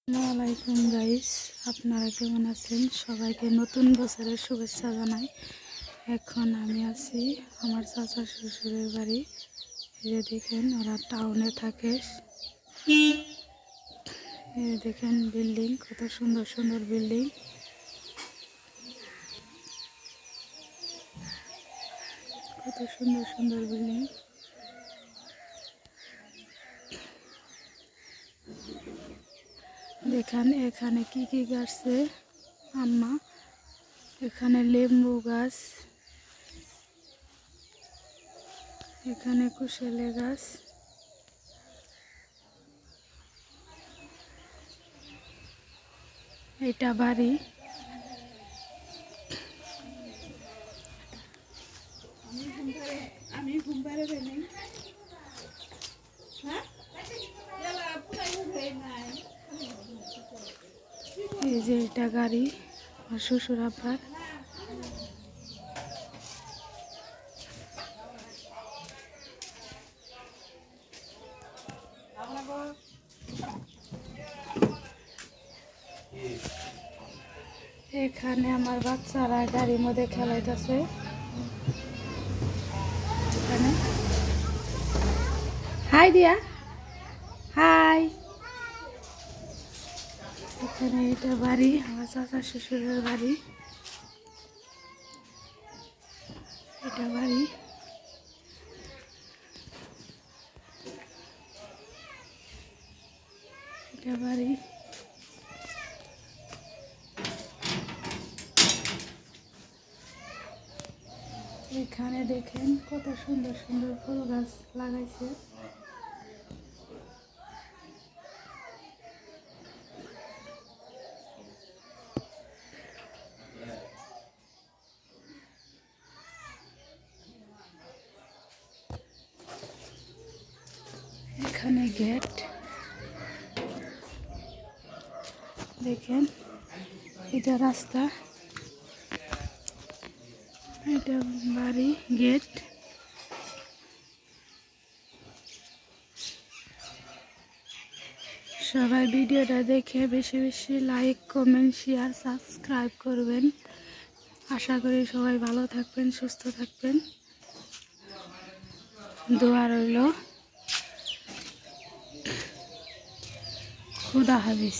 আসসালামাইকুম গাইস, আপনারা কেমন আছেন? সবাইকে নতুন বছরের শুভেচ্ছা জানাই। এখন আমি আছি আমার চাচা শ্বশুরের বাড়ি। এই যে দেখেন, ওরা টাউনে থাকে। এই দেখেন বিল্ডিং, কত সুন্দর সুন্দর বিল্ডিং, কত সুন্দর সুন্দর বিল্ডিং। দেখেন এখানে কি কি গাছছে আম্মা, এখানে লেম্বু গাছ, এখানে কুশলে গাছ, এটা বাড়ি। এই যে এটা গাড়ি আমার শ্বশুর আব্বার। এখানে আমার বাচ্চারা গাড়ির মধ্যে খেলাইতেছে। এখানে হাই দিয়া, হাই। এখানে এটা বাড়ি, আমার চাচা শ্বশুরের বাড়ি। এটা বাড়ি, এটা বাড়ি। এখানে দেখেন কত সুন্দর সুন্দর ফুল গাছ লাগাইছে। এখানে গেট দেখেন, এটা রাস্তা, এটা বাড়ি, গেট। সবাই ভিডিওটা দেখে বেশি বেশি লাইক, কমেন্ট, শেয়ার, সাবস্ক্রাইব করবেন। আশা করি সবাই ভালো থাকবেন, সুস্থ থাকবেন। দোয়া রইল। খুদা হাফেজ।